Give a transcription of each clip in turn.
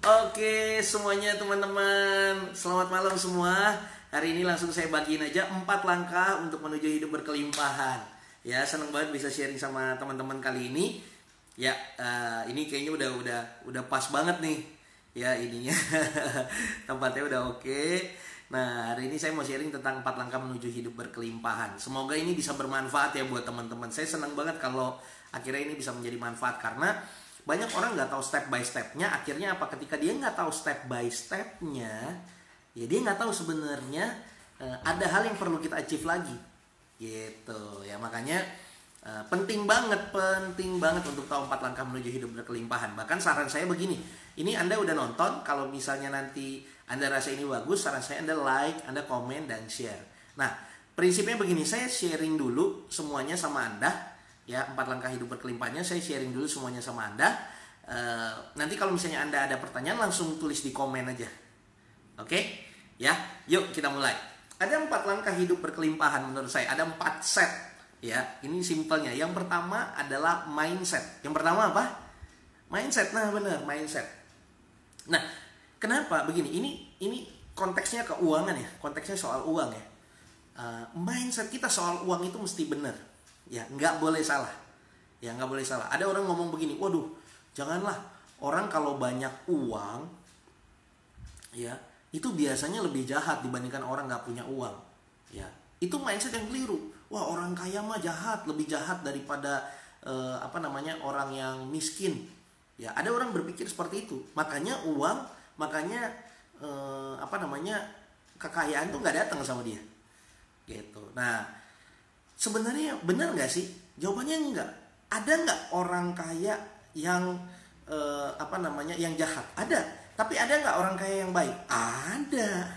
Oke, semuanya teman-teman, selamat malam semua. Hari ini langsung saya bagiin aja 4 langkah untuk menuju hidup berkelimpahan. Ya, seneng banget bisa sharing sama teman-teman kali ini. Ya, ini kayaknya udah pas banget nih. Ya, ininya tempatnya udah oke. Nah, hari ini saya mau sharing tentang 4 langkah menuju hidup berkelimpahan. Semoga ini bisa bermanfaat ya buat teman-teman. Saya senang banget kalau akhirnya ini bisa menjadi manfaat karena banyak orang nggak tahu step by stepnya. Akhirnya apa? Ketika dia nggak tahu step by stepnya, ya dia nggak tahu sebenarnya ada hal yang perlu kita achieve lagi, gitu ya. Makanya penting banget untuk tahu 4 langkah menuju hidup berkelimpahan. Bahkan saran saya begini, ini Anda udah nonton, kalau misalnya nanti Anda rasa ini bagus, saran saya Anda like, Anda komen dan share. Nah, prinsipnya begini, saya sharing dulu semuanya sama Anda. Ya, 4 langkah hidup berkelimpahannya saya sharing dulu semuanya sama Anda. Nanti kalau misalnya Anda ada pertanyaan langsung tulis di komen aja. Oke? Ya, yuk kita mulai. Ada 4 langkah hidup berkelimpahan menurut saya. Ada 4 set. Ya, ini simpelnya. Yang pertama adalah mindset. Yang pertama apa? Mindset. Nah, benar, mindset. Nah, kenapa begini? Ini konteksnya keuangan ya. Konteksnya soal uang ya. Mindset kita soal uang itu mesti benar. Ya, nggak boleh salah. Ya, nggak boleh salah. Ada orang ngomong begini, waduh, janganlah, orang kalau banyak uang, ya, itu biasanya lebih jahat dibandingkan orang nggak punya uang. Ya, itu mindset yang keliru. Wah, orang kaya mah jahat, lebih jahat daripada orang yang miskin. Ya, ada orang berpikir seperti itu. Makanya kekayaan tuh nggak datang sama dia. Gitu. Nah, sebenarnya benar nggak sih? Jawabannya enggak. Ada nggak orang kaya yang yang jahat? Ada. Tapi ada nggak orang kaya yang baik? Ada.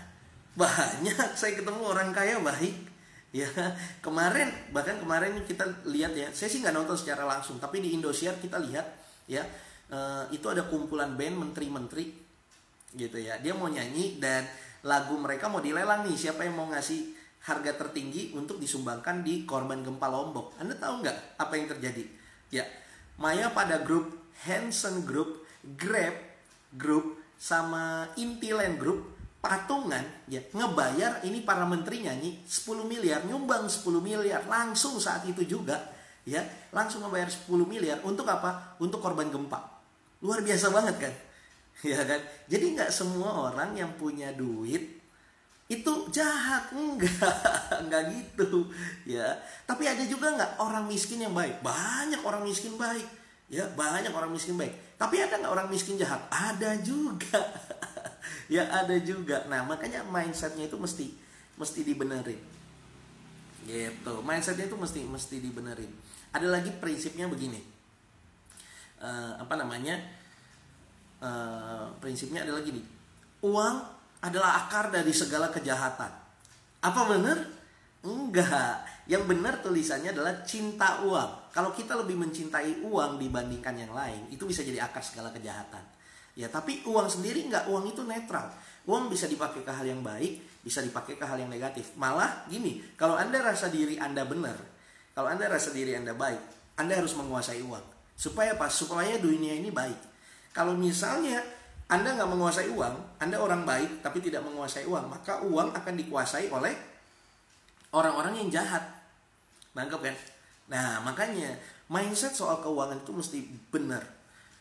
Banyak. Saya ketemu orang kaya baik. Ya, bahkan kemarin kita lihat ya. Saya sih nggak nonton secara langsung, tapi di Indosiar kita lihat ya. Itu ada kumpulan band menteri-menteri, gitu ya. Dia mau nyanyi dan lagu mereka mau dilelang nih. Siapa yang mau ngasih harga tertinggi untuk disumbangkan di korban gempa Lombok. Anda tahu nggak apa yang terjadi? Ya, Maya pada grup, Hanson Group, Grab Group, sama Intiland Group patungan ya ngebayar ini para menteri nyanyi 10 miliar, nyumbang 10 miliar langsung saat itu juga ya, langsung ngebayar 10 miliar untuk apa? Untuk korban gempa. Luar biasa banget kan? Ya kan? Jadi nggak semua orang yang punya duit itu jahat, enggak gitu ya. Tapi ada juga nggak orang miskin yang baik? Banyak orang miskin baik ya, banyak orang miskin baik. Tapi ada nggak orang miskin jahat? Ada juga ya, ada juga. Nah, makanya mindsetnya itu mesti dibenerin gitu. Mindsetnya itu mesti dibenerin. Ada lagi prinsipnya begini, prinsipnya adalah gini, uang adalah akar dari segala kejahatan. Apa benar? Enggak. Yang benar tulisannya adalah cinta uang. Kalau kita lebih mencintai uang dibandingkan yang lain, itu bisa jadi akar segala kejahatan. Ya, tapi uang sendiri enggak. Uang itu netral. Uang bisa dipakai ke hal yang baik, bisa dipakai ke hal yang negatif. Malah gini, kalau Anda rasa diri Anda benar, kalau Anda rasa diri Anda baik, Anda harus menguasai uang. Supaya apa? Supaya dunia ini baik. Kalau misalnya Anda nggak menguasai uang, Anda orang baik tapi tidak menguasai uang, maka uang akan dikuasai oleh orang-orang yang jahat. Nangkep kan? Nah, makanya mindset soal keuangan itu mesti benar.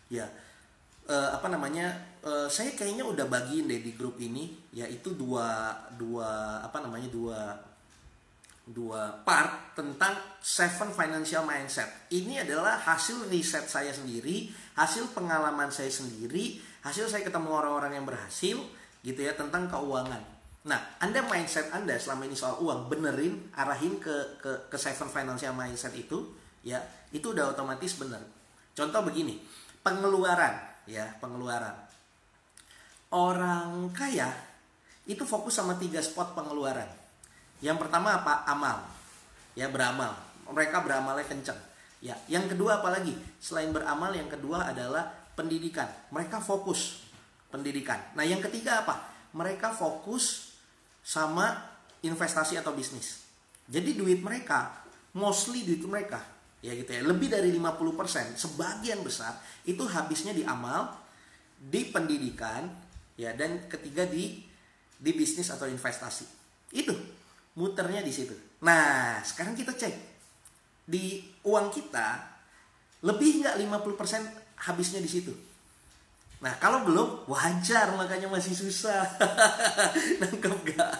Ya, saya kayaknya udah bagiin deh di grup ini, yaitu dua part tentang 7 financial mindset. Ini adalah hasil riset saya sendiri, hasil pengalaman saya sendiri, hasil saya ketemu orang-orang yang berhasil gitu ya tentang keuangan. Nah, Anda mindset Anda selama ini soal uang benerin, arahin ke 7 financial mindset itu, ya, itu udah otomatis bener. Contoh begini, pengeluaran. Orang kaya itu fokus sama 3 spot pengeluaran. Yang pertama apa? Amal. Ya, beramal. Mereka beramalnya kenceng. Ya, yang kedua apa lagi? Selain beramal, yang kedua adalah pendidikan. Mereka fokus pendidikan. Nah, yang ketiga apa? Mereka fokus sama investasi atau bisnis. Jadi duit mereka, mostly duit mereka, ya gitu ya, lebih dari 50%, sebagian besar itu habisnya di amal, di pendidikan, ya, dan ketiga di bisnis atau investasi. Itu muternya di situ. Nah, sekarang kita cek di uang kita lebih nggak 50% habisnya di situ. Nah, kalau belum, wajar, makanya masih susah. Nangkep gak?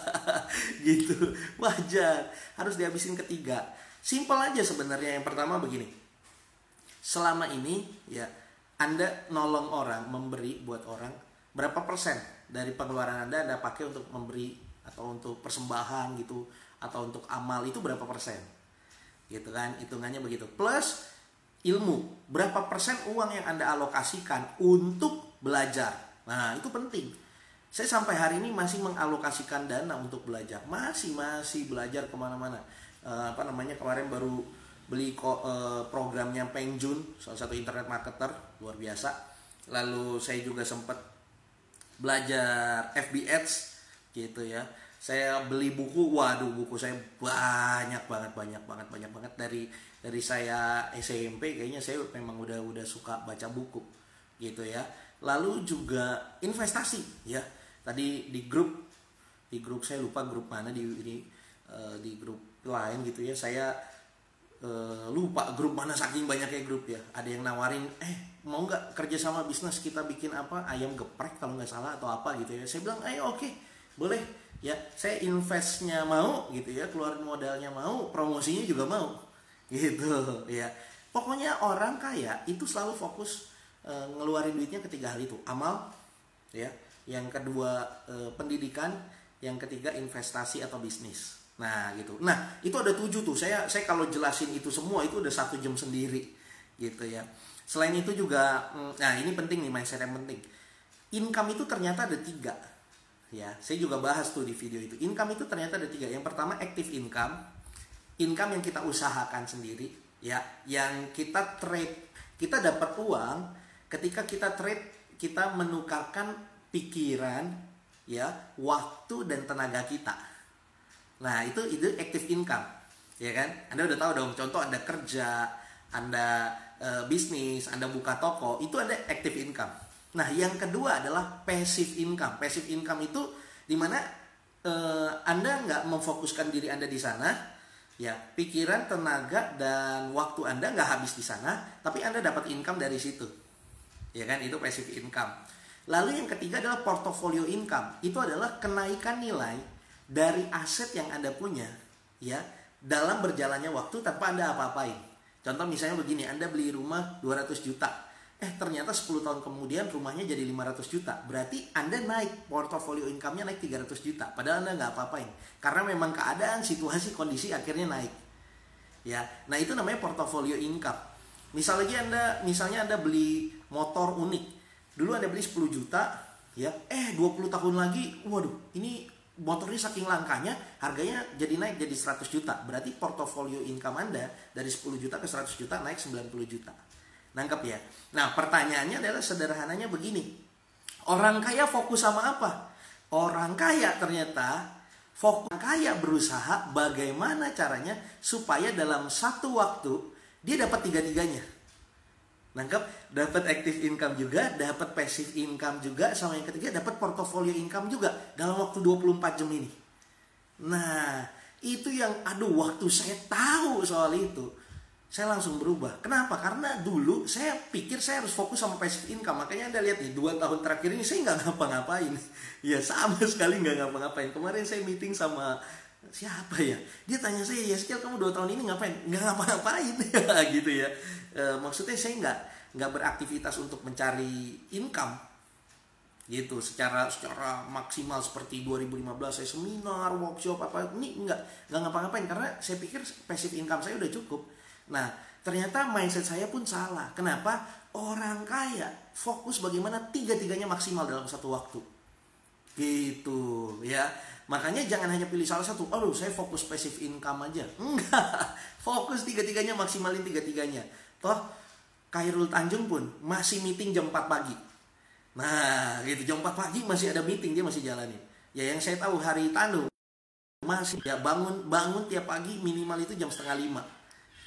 Gitu, wajar. Harus dihabisin ketiga. Simpel aja sebenarnya. Yang pertama begini. Selama ini, ya, Anda nolong orang, memberi buat orang, berapa persen dari pengeluaran Anda pakai untuk memberi, atau untuk persembahan gitu, atau untuk amal, itu berapa persen? Gitu kan, hitungannya begitu. Plus ilmu, berapa persen uang yang Anda alokasikan untuk belajar. Nah, itu penting. Saya sampai hari ini masih mengalokasikan dana untuk belajar. Masih belajar kemana-mana. Kemarin baru beli programnya Peng Joon, salah satu internet marketer luar biasa. Lalu saya juga sempat belajar FB Ads gitu ya. Saya beli buku, waduh, buku saya banyak banget dari saya SMP. Kayaknya saya memang udah suka baca buku gitu ya. Lalu juga investasi ya. Tadi di grup saya lupa grup mana, di grup lain gitu ya. Saya lupa grup mana, saking banyaknya grup ya. Ada yang nawarin, mau nggak kerja sama bisnis, kita bikin apa, ayam geprek kalau nggak salah atau apa gitu ya. Saya bilang, oke, boleh ya. Saya investnya mau gitu ya, keluarin modalnya mau, promosinya juga mau gitu ya. Pokoknya orang kaya itu selalu fokus ngeluarin duitnya ketiga hal itu. Amal ya, yang kedua pendidikan, yang ketiga investasi atau bisnis. Nah gitu. Nah itu ada 7 tuh. Saya kalau jelasin itu semua itu udah 1 jam sendiri gitu ya. Selain itu juga, nah ini penting nih, mindset yang penting. Income itu ternyata ada 3 ya. Saya juga bahas tuh di video itu. Income itu ternyata ada 3. Yang pertama active income, income yang kita usahakan sendiri ya, yang kita trade. Kita dapat uang ketika kita trade, kita menukarkan pikiran ya, waktu dan tenaga kita. Nah, itu active income. Ya kan? Anda udah tahu dong, contoh Anda kerja, Anda bisnis, Anda buka toko, itu ada active income. Nah, yang kedua adalah passive income. Passive income itu dimana Anda nggak memfokuskan diri Anda di sana, ya, pikiran, tenaga, dan waktu Anda nggak habis di sana, tapi Anda dapat income dari situ. Ya kan, itu passive income. Lalu yang ketiga adalah portfolio income. Itu adalah kenaikan nilai dari aset yang Anda punya ya, dalam berjalannya waktu tanpa Anda apa-apain. Contoh misalnya begini, Anda beli rumah 200 juta. Ternyata 10 tahun kemudian rumahnya jadi 500 juta. Berarti Anda naik, portfolio income-nya naik 300 juta. Padahal Anda nggak apa-apain. Karena memang keadaan, situasi, kondisi akhirnya naik. Ya, nah itu namanya portfolio income. Misalnya Anda beli motor unik. Dulu Anda beli 10 juta, ya. 20 tahun lagi, waduh, ini motornya saking langkanya, harganya jadi naik jadi 100 juta. Berarti portofolio income Anda dari 10 juta ke 100 juta naik 90 juta. Nangkep ya? Nah, pertanyaannya adalah sederhananya begini. Orang kaya fokus sama apa? Orang kaya ternyata berusaha bagaimana caranya supaya dalam satu waktu dia dapat 3-tiganya. Nangkep? Dapat active income juga, dapat passive income juga, sama yang ketiga dapat portfolio income juga dalam waktu 24 jam ini. Nah, itu yang waktu saya tahu soal itu, saya langsung berubah. Kenapa? Karena dulu saya pikir saya harus fokus sama passive income. Makanya Anda lihat nih, 2 tahun terakhir ini saya nggak ngapa-ngapain. Ya sama sekali nggak ngapa-ngapain. Kemarin saya meeting sama siapa ya, dia tanya saya, Yeskel kamu 2 tahun ini ngapain? Nggak ngapa-ngapain gitu ya. Maksudnya saya nggak beraktivitas untuk mencari income gitu secara maksimal seperti 2015 saya seminar, workshop apa, ini nggak ngapa-ngapain karena saya pikir passive income saya udah cukup. Nah ternyata mindset saya pun salah. Kenapa? Orang kaya fokus bagaimana 3-tiganya maksimal dalam satu waktu gitu ya. Makanya jangan hanya pilih salah satu. Saya fokus passive income aja. Enggak. Fokus 3-tiganya, maksimalin 3-tiganya. Toh Khairul Tanjung pun masih meeting jam 4 pagi. Nah, gitu, jam 4 pagi masih ada meeting, dia masih jalanin. Ya yang saya tahu Hari Tanu masih ya bangun tiap pagi minimal itu jam 4:30.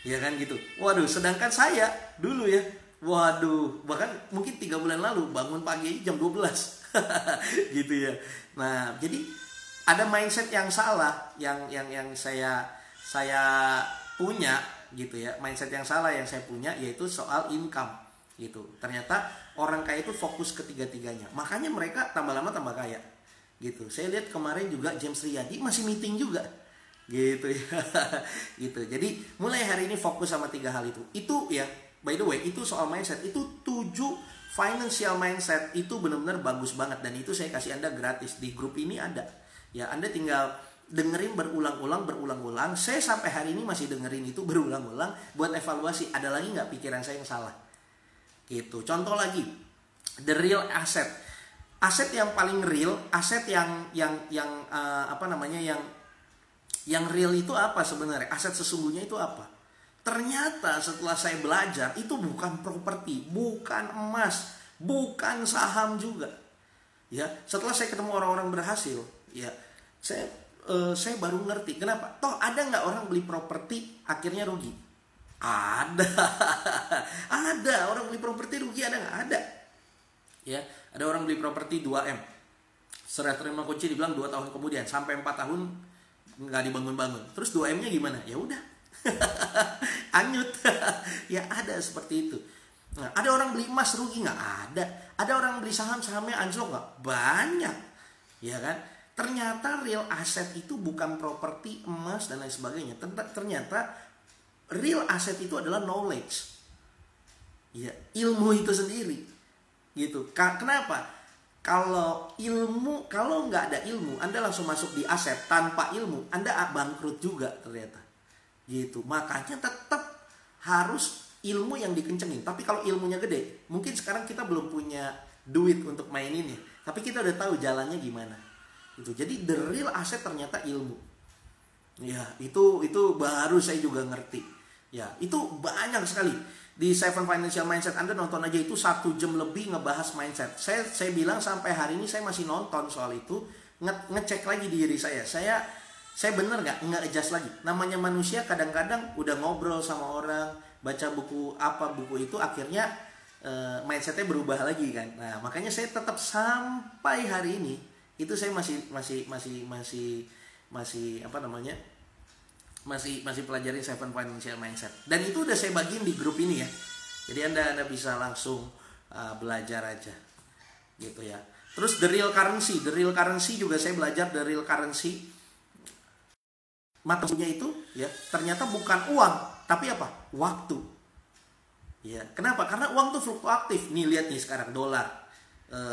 Ya kan gitu. Waduh, sedangkan saya dulu ya Waduh, bahkan mungkin 3 bulan lalu bangun pagi jam 12 gitu ya. Nah, jadi ada mindset yang salah yang saya punya gitu ya. Mindset yang salah yang saya punya yaitu soal income gitu. Ternyata orang kaya itu fokus ketiga-tiganya. Makanya mereka tambah lama tambah kaya. Gitu. Saya lihat kemarin juga James Riyadi masih meeting juga. Gitu ya. Gitu. Jadi mulai hari ini fokus sama 3 hal itu. Itu ya, by the way, itu soal mindset. Itu 7 financial mindset itu benar-benar bagus banget dan itu saya kasih Anda gratis di grup ini ada. Ya, Anda tinggal dengerin berulang-ulang. Saya sampai hari ini masih dengerin itu berulang-ulang buat evaluasi. Ada lagi nggak pikiran saya yang salah? Gitu. Contoh lagi, the real asset. Aset yang paling real, aset yang yang real itu apa sebenarnya? Aset sesungguhnya itu apa? Ternyata setelah saya belajar itu bukan properti, bukan emas, bukan saham juga. Ya, setelah saya ketemu orang-orang berhasil, ya, saya baru ngerti kenapa. Toh ada nggak orang beli properti akhirnya rugi? Ada, ada orang beli properti rugi ada nggak? Ada. Ya, ada orang beli properti 2M, serah terima kunci dibilang 2 tahun kemudian sampai 4 tahun nggak dibangun-bangun. Terus 2M-nya gimana? Ya udah. Anyut. Ya ada seperti itu. Nah, ada orang beli emas rugi nggak? Ada. Ada orang beli sahamnya anjlok nggak? Banyak. Ya kan? Ternyata real asset itu bukan properti, emas dan lain sebagainya. Ternyata real asset itu adalah knowledge. Ya, ilmu itu sendiri. Gitu. Kenapa? Kalau nggak ada ilmu, Anda langsung masuk di aset. Tanpa ilmu, Anda bangkrut juga ternyata. Gitu. Makanya tetap harus ilmu yang dikencengin. Tapi kalau ilmunya gede, mungkin sekarang kita belum punya duit untuk mainin ya. Tapi kita udah tahu jalannya gimana. Gitu. Jadi the real asset ternyata ilmu. Ya, itu baru saya juga ngerti. Ya, itu banyak sekali. Di 7 Financial Mindset Anda nonton aja itu 1 jam lebih ngebahas mindset. Saya bilang sampai hari ini saya masih nonton soal itu, ngecek lagi diri saya. Saya bener nggak adjust lagi. Namanya manusia kadang-kadang udah ngobrol sama orang, baca buku itu akhirnya mindsetnya berubah lagi kan. Nah, makanya saya tetap sampai hari ini itu saya masih pelajarin 7 Financial Mindset. Dan itu udah saya bagiin di grup ini ya. Jadi Anda bisa langsung belajar aja. Gitu ya. Terus the real currency juga saya belajar the real currency. Matanya itu ya, ternyata bukan uang, tapi apa? Waktu. Ya, kenapa? Karena uang tuh fluktuatif. Nih lihat nih sekarang dolar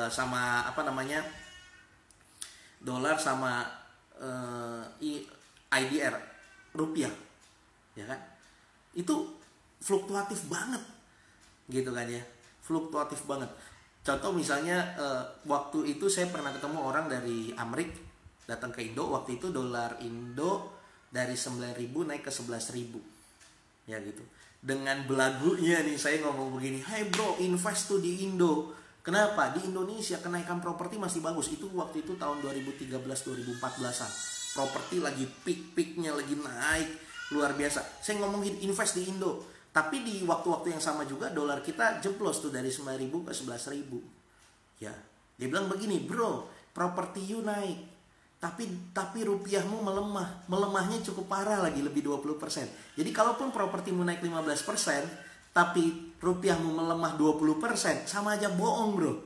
sama IDR rupiah, ya kan? Itu fluktuatif banget, gitu kan ya? Fluktuatif banget. Contoh misalnya waktu itu saya pernah ketemu orang dari Amerika datang ke Indo. Waktu itu dolar Indo dari 9.000 naik ke 11.000, ya gitu. Dengan belagunya nih saya ngomong begini, hey bro, invest tuh di Indo. Kenapa? Di Indonesia kenaikan properti masih bagus. Itu waktu itu tahun 2013-2014an. Properti lagi peak-peaknya, lagi naik luar biasa. Saya ngomongin invest di Indo. Tapi di waktu-waktu yang sama juga dolar kita jeblos tuh dari 9.000 ke 11.000. Ya, dia bilang begini, bro, properti you naik. Tapi rupiahmu melemah. Melemahnya cukup parah lagi, lebih 20%. Jadi kalaupun propertimu naik 15%, tapi rupiahmu melemah 20%, sama aja bohong bro.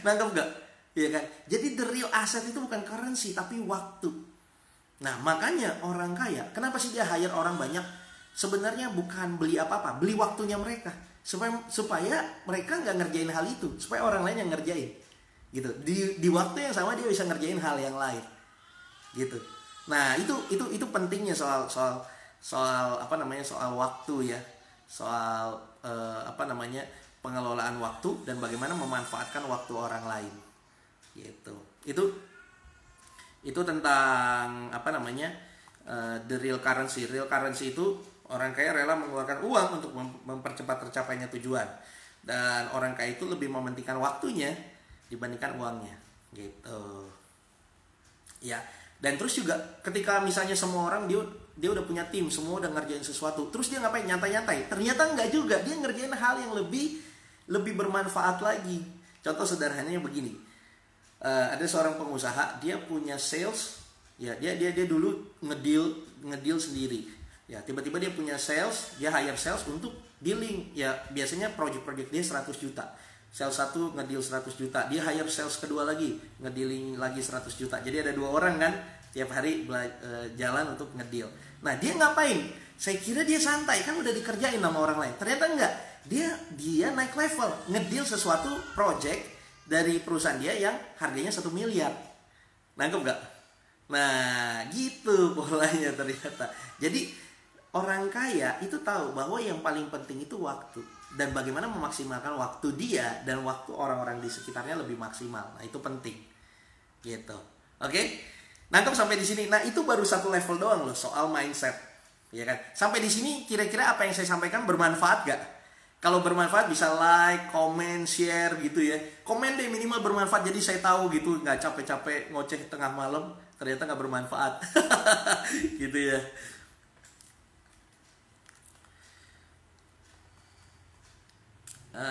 Nangkep gak? Ya kan? Jadi the real asset itu bukan currency, tapi waktu. Nah makanya orang kaya, kenapa sih dia hire orang banyak? Sebenarnya bukan beli apa-apa, beli waktunya mereka. Supaya mereka gak ngerjain hal itu, supaya orang lain yang ngerjain. Gitu. Di waktu yang sama dia bisa ngerjain hal yang lain. Gitu. Nah itu pentingnya soal soal waktu ya. Soal pengelolaan waktu dan bagaimana memanfaatkan waktu orang lain. Gitu. Itu tentang the real currency. Real currency itu orang kaya rela mengeluarkan uang untuk mempercepat tercapainya tujuan. Dan orang kaya itu lebih mementingkan waktunya dibandingkan uangnya. Gitu. Ya. Dan terus juga ketika misalnya semua orang dia dia udah punya tim, semua udah ngerjain sesuatu. Terus dia ngapain? Nyantai-nyantai. Ternyata enggak juga, dia ngerjain hal yang lebih bermanfaat lagi. Contoh sederhananya begini. Ada seorang pengusaha, dia punya sales, ya dia dulu ngedeal sendiri. Ya, tiba-tiba dia punya sales, dia hire sales untuk dealing. Ya, biasanya project-project dia 100 juta. Sales 1 ngedeal 100 juta. Dia hire sales kedua lagi, ngedealing lagi 100 juta. Jadi ada 2 orang kan tiap hari jalan untuk ngedeal. Nah, dia ngapain? Saya kira dia santai, kan udah dikerjain sama orang lain. Ternyata enggak. Dia naik level, ngedeal sesuatu project dari perusahaan dia yang harganya 1 miliar. Nangkep gak? Nah, gitu polanya ternyata. Jadi orang kaya itu tahu bahwa yang paling penting itu waktu, dan bagaimana memaksimalkan waktu dia dan waktu orang-orang di sekitarnya lebih maksimal. Nah, itu penting. Gitu. Oke? Nangkep sampai di sini. Nah, itu baru satu level doang loh soal mindset. Ya kan? Sampai di sini kira-kira apa yang saya sampaikan bermanfaat gak? Kalau bermanfaat bisa like, comment, share gitu ya. Komen deh minimal bermanfaat, jadi saya tahu gitu, nggak capek-capek ngoceh tengah malam ternyata nggak bermanfaat. Gitu ya.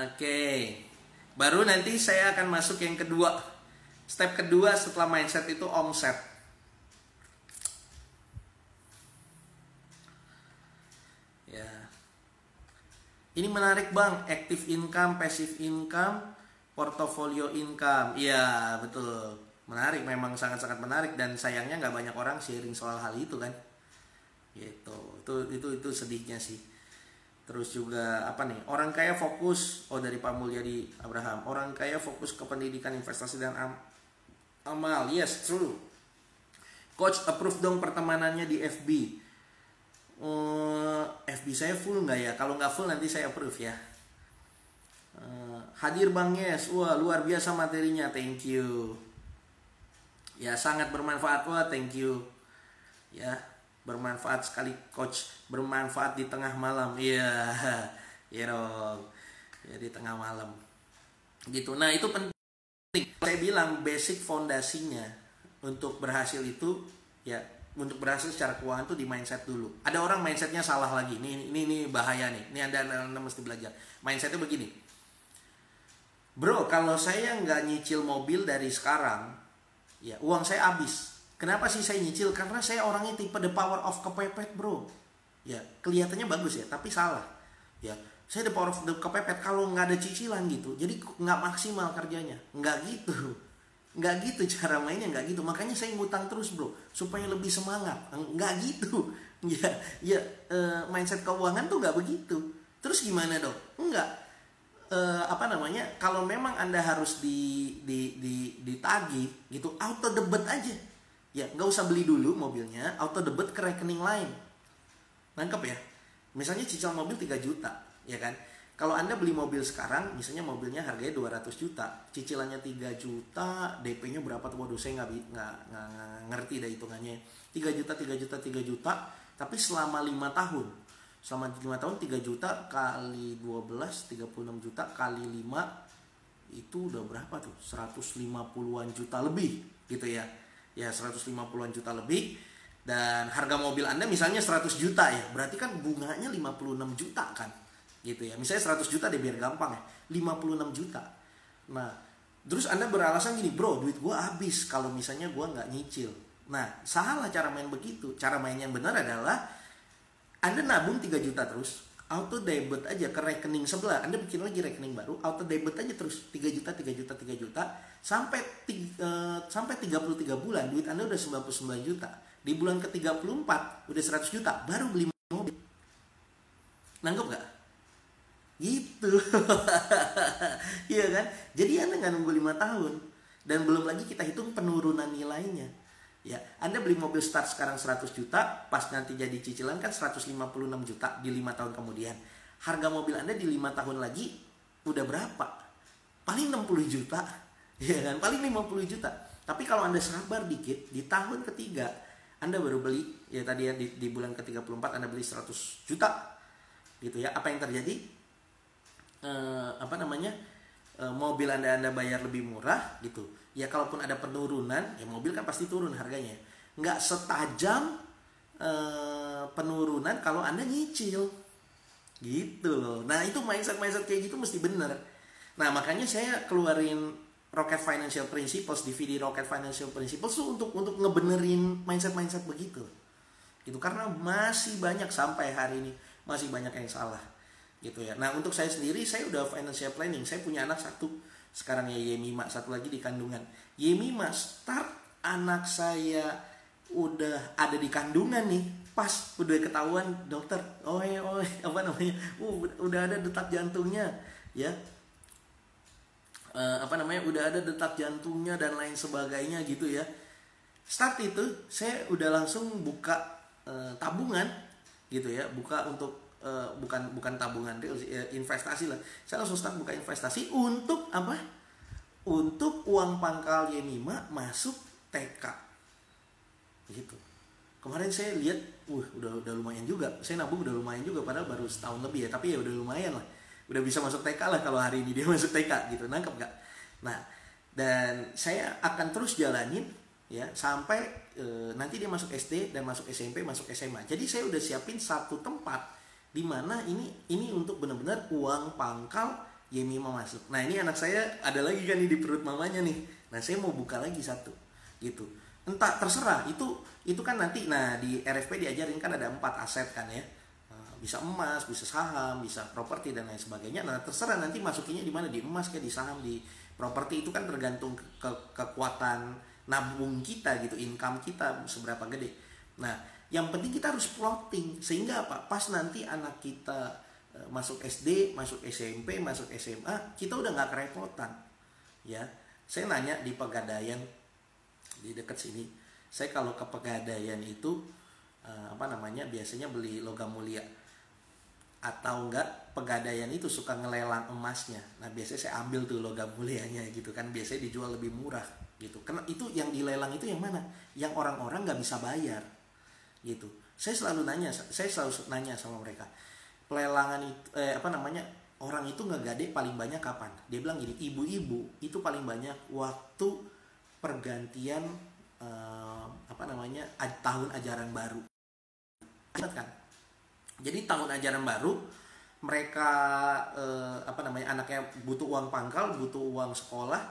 Oke, baru nanti saya akan masuk yang kedua. Step kedua setelah mindset itu omset. Ya, ini menarik bang, active income, passive income, portfolio income. Iya betul, menarik, memang sangat-sangat menarik, dan sayangnya nggak banyak orang sharing soal hal itu kan. Gitu, itu sedihnya sih. Terus juga apa nih? Orang kaya fokus, dari Pak Mulyadi Abraham. Orang kaya fokus ke pendidikan, investasi dan amal. Yes, true. Coach approve dong pertemanannya di FB. FB saya full nggak ya? Kalau nggak full nanti saya approve ya. Hadir Bang Yes. Wah, luar biasa materinya. Thank you. Ya, sangat bermanfaat. Wah, thank you. Ya, bermanfaat sekali coach, bermanfaat di tengah malam. Iya, ya dong, ya di tengah malam gitu. Nah, itu penting. Saya bilang basic fondasinya untuk berhasil itu, ya untuk berhasil secara keuangan tuh di mindset dulu. Ada orang mindsetnya salah lagi. Ini bahaya nih. Ini anda mesti belajar. Mindsetnya begini, bro, kalau saya nggak nyicil mobil dari sekarang, ya uang saya habis. Kenapa sih saya nyicil? Karena saya orangnya tipe the power of kepepet, bro. Ya, kelihatannya bagus ya, tapi salah. Ya, saya the power of the kepepet kalau nggak ada cicilan gitu. Jadi nggak maksimal kerjanya. Nggak gitu. Nggak gitu cara mainnya, nggak gitu. Makanya saya ngutang terus, bro, supaya lebih semangat. Nggak gitu. Mindset keuangan tuh nggak begitu. Terus gimana dong? Enggak. Kalau memang Anda harus ditagih gitu, auto debit aja. Ya, nggak usah beli dulu mobilnya, auto debit ke rekening lain. Nangkep ya? Misalnya cicil mobil 3 juta, ya kan? Kalau Anda beli mobil sekarang, misalnya mobilnya harganya 200 juta, cicilannya 3 juta, DP-nya berapa tuh? Waduh, saya nggak ngerti dah hitungannya. 3 juta, 3 juta, 3 juta, tapi selama 5 tahun. Selama 5 tahun 3 juta kali 12, 36 juta kali 5, itu udah berapa tuh? 150-an juta lebih gitu ya. Ya, 150-an juta lebih, dan harga mobil Anda misalnya 100 juta ya, berarti kan bunganya 56 juta kan gitu ya. Misalnya 100 juta deh biar gampang ya, 56 juta. Nah, terus Anda beralasan gini, bro, duit gue habis kalau misalnya gue nggak nyicil. Nah, salah cara main begitu. Cara main yang benar adalah Anda nabung 3 juta terus, auto debit aja ke rekening sebelah. Anda bikin lagi rekening baru, auto debit aja terus 3 juta, 3 juta, 3 juta sampai 33 bulan duit Anda udah 99 juta. Di bulan ke-34 udah 100 juta, baru beli mobil. Nangkep gak? Gitu. Iya kan? Jadi Anda gak nunggu 5 tahun. Dan belum lagi kita hitung penurunan nilainya. Ya, Anda beli mobil start sekarang 100 juta, pas nanti jadi cicilan kan 156 juta di 5 tahun kemudian. Harga mobil Anda di 5 tahun lagi udah berapa? Paling 60 juta. Ya kan? Paling 50 juta. Tapi kalau Anda sabar dikit, di tahun ketiga Anda baru beli, ya tadi ya di bulan ke-34 Anda beli 100 juta. Gitu ya. Apa yang terjadi? Mobil Anda bayar lebih murah gitu. Ya kalaupun ada penurunan, ya mobil kan pasti turun harganya. Nggak setajam penurunan kalau Anda nyicil. Gitu loh. Nah, itu mindset kayak gitu mesti bener. Nah, makanya saya keluarin Rocket Financial Principles, DVD Rocket Financial Principles tuh untuk ngebenerin mindset begitu. Gitu, karena masih banyak sampai hari ini masih banyak yang salah. Gitu ya. Nah, untuk saya sendiri, saya udah financial planning. Saya punya anak satu sekarang ya, Yemima, satu lagi di kandungan. Yemima start anak saya udah ada di kandungan nih, pas udah ketahuan dokter, apa namanya, udah ada detak jantungnya, ya, udah ada detak jantungnya dan lain sebagainya gitu ya. Start itu saya udah langsung buka tabungan gitu ya, buka untuk bukan tabungan real, investasi lah. Saya langsung start buka investasi untuk apa? Untuk uang pangkal Yemima masuk TK gitu. Kemarin saya lihat, udah lumayan juga. Saya nabung udah lumayan juga, padahal baru setahun lebih ya. Tapi ya udah lumayan lah. Udah bisa masuk TK lah kalau hari ini dia masuk TK gitu. Nangkep gak? Nah, dan saya akan terus jalanin ya sampai nanti dia masuk SD dan masuk SMP, masuk SMA. Jadi saya udah siapin satu tempat di mana ini untuk benar-benar uang pangkal Yemima masuk. Nah, ini anak saya ada lagi kan nih di perut mamanya nih. Nah, saya mau buka lagi satu gitu. Entah, terserah, itu kan nanti. Nah, di RFP diajarin kan ada 4 aset kan ya, bisa emas, bisa saham, bisa properti dan lain sebagainya. Nah, terserah nanti masukinnya di mana, di emas kayak di saham, di properti. Itu kan tergantung kekuatan nabung kita gitu, income kita seberapa gede. Nah, yang penting kita harus plotting sehingga apa, pas nanti anak kita masuk SD, masuk SMP, masuk SMA, kita udah nggak kerepotan ya. Saya nanya di Pegadaian di dekat sini, saya kalau ke Pegadaian itu biasanya beli logam mulia, atau enggak Pegadaian itu suka ngelelang emasnya. Nah, biasanya saya ambil tuh logam mulianya gitu kan, biasanya dijual lebih murah gitu. Karena itu yang dilelang itu yang mana? Yang orang-orang nggak bisa bayar gitu. Saya selalu nanya sama mereka, pelelangan itu orang itu ngegade paling banyak kapan? Dia bilang gini, ibu-ibu itu paling banyak waktu pergantian tahun ajaran baru. Kan? Jadi tahun ajaran baru mereka anaknya butuh uang pangkal, butuh uang sekolah.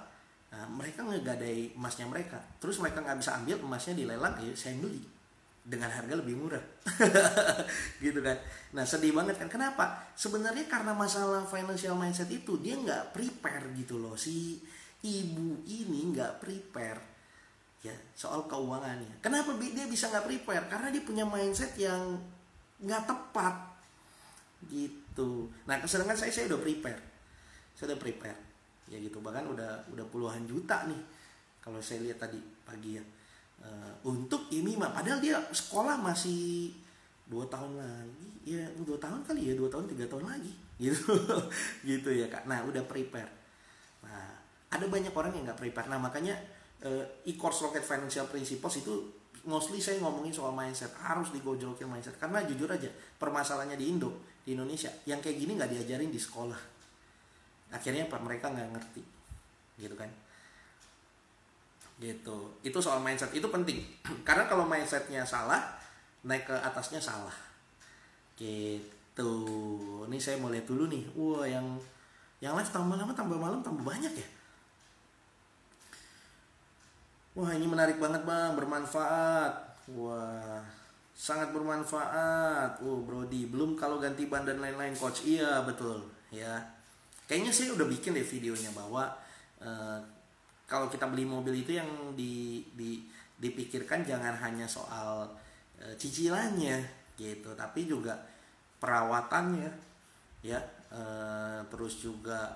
Nah, mereka ngegadai emasnya mereka. Terus mereka nggak bisa ambil emasnya, dilelang, ya saya beli dengan harga lebih murah. Gitu kan. Nah, sedih banget kan. Kenapa? Sebenarnya karena masalah financial mindset itu, dia nggak prepare gitu loh. Si ibu ini nggak prepare ya soal keuangannya. Kenapa dia bisa nggak prepare? Karena dia punya mindset yang nggak tepat gitu. Nah, sedangkan saya udah prepare. Saya udah prepare ya gitu. Bahkan udah puluhan juta nih kalau saya lihat tadi pagi ya, untuk Yemima. Padahal dia sekolah masih 2 tahun lagi ya, 2 tahun kali ya, 2 tahun 3 tahun lagi gitu. Gitu ya Kak. Nah, udah prepare. Nah, ada banyak orang yang nggak prepare. Nah, makanya e-course Rocket Financial Principles itu mostly saya ngomongin soal mindset. Harus digojolkin mindset. Karena jujur aja, permasalahannya di Indonesia yang kayak gini nggak diajarin di sekolah. Akhirnya mereka nggak ngerti gitu kan. Gitu. Itu soal mindset, itu penting. Karena kalau mindsetnya salah, naik ke atasnya salah. Gitu. Ini saya mau lihat dulu nih. Wah, yang live tambah lama tambah malam tambah banyak ya. Wah, ini menarik banget Bang, bermanfaat. Wah, sangat bermanfaat. Brody, belum kalau ganti ban dan lain-lain Coach. Iya, betul ya. Kayaknya saya udah bikin deh videonya bahwa kalau kita beli mobil itu yang dipikirkan jangan hanya soal cicilannya gitu, tapi juga perawatannya ya, terus juga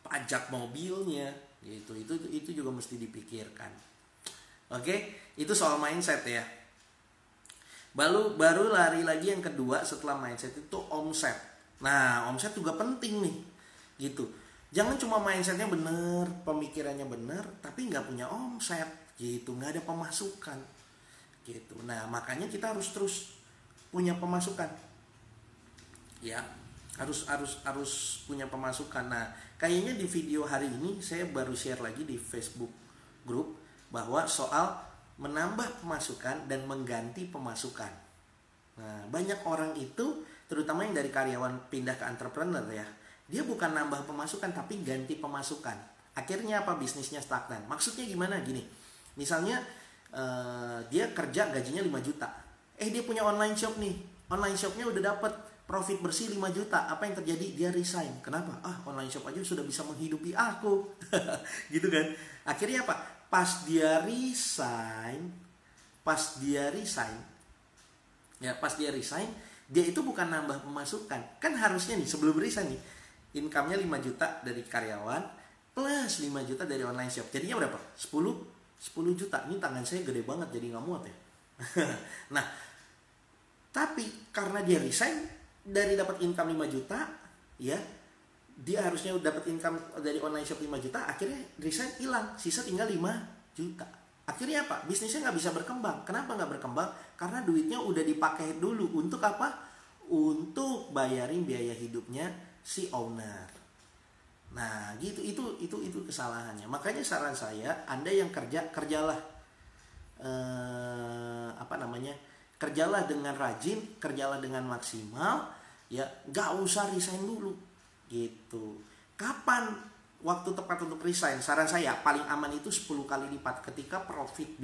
pajak mobilnya gitu. Itu juga mesti dipikirkan. Oke, itu soal mindset ya. Baru lari lagi yang kedua setelah mindset itu omset. Nah, omset juga penting nih gitu. Jangan cuma mindsetnya bener, pemikirannya bener, tapi nggak punya omset gitu, nggak ada pemasukan gitu. Nah, makanya kita harus terus punya pemasukan ya, harus punya pemasukan. Nah, kayaknya di video hari ini saya baru share lagi di Facebook group bahwa soal menambah pemasukan dan mengganti pemasukan. Nah, banyak orang itu, terutama yang dari karyawan pindah ke entrepreneur ya, dia bukan nambah pemasukan tapi ganti pemasukan. Akhirnya apa? Bisnisnya stagnan. Maksudnya gimana? Gini, misalnya dia kerja gajinya 5 juta. Dia punya online shop nih. Online shopnya udah dapat profit bersih 5 juta. Apa yang terjadi? Dia resign. Kenapa? Online shop aja sudah bisa menghidupi aku. Gitu kan. Akhirnya apa? Pas dia resign, dia itu bukan nambah pemasukan. Kan harusnya nih sebelum resign nih, income-nya 5 juta dari karyawan plus 5 juta dari online shop. Jadinya berapa? 10 juta. Ini tangan saya gede banget jadi nggak muat ya. Nah, tapi karena dia resign dari dapat income 5 juta, ya, dia harusnya dapat income dari online shop 5 juta, akhirnya resign hilang, sisa tinggal 5 juta. Akhirnya apa? Bisnisnya nggak bisa berkembang. Kenapa nggak berkembang? Karena duitnya udah dipakai dulu. Untuk apa? Untuk bayarin biaya hidupnya si owner. Nah, gitu, itu kesalahannya. Makanya saran saya, Anda yang kerjalah kerjalah dengan rajin, kerjalah dengan maksimal, ya, nggak usah resign dulu, gitu. Kapan waktu tepat untuk resign? Saran saya paling aman itu 10 kali lipat ketika profit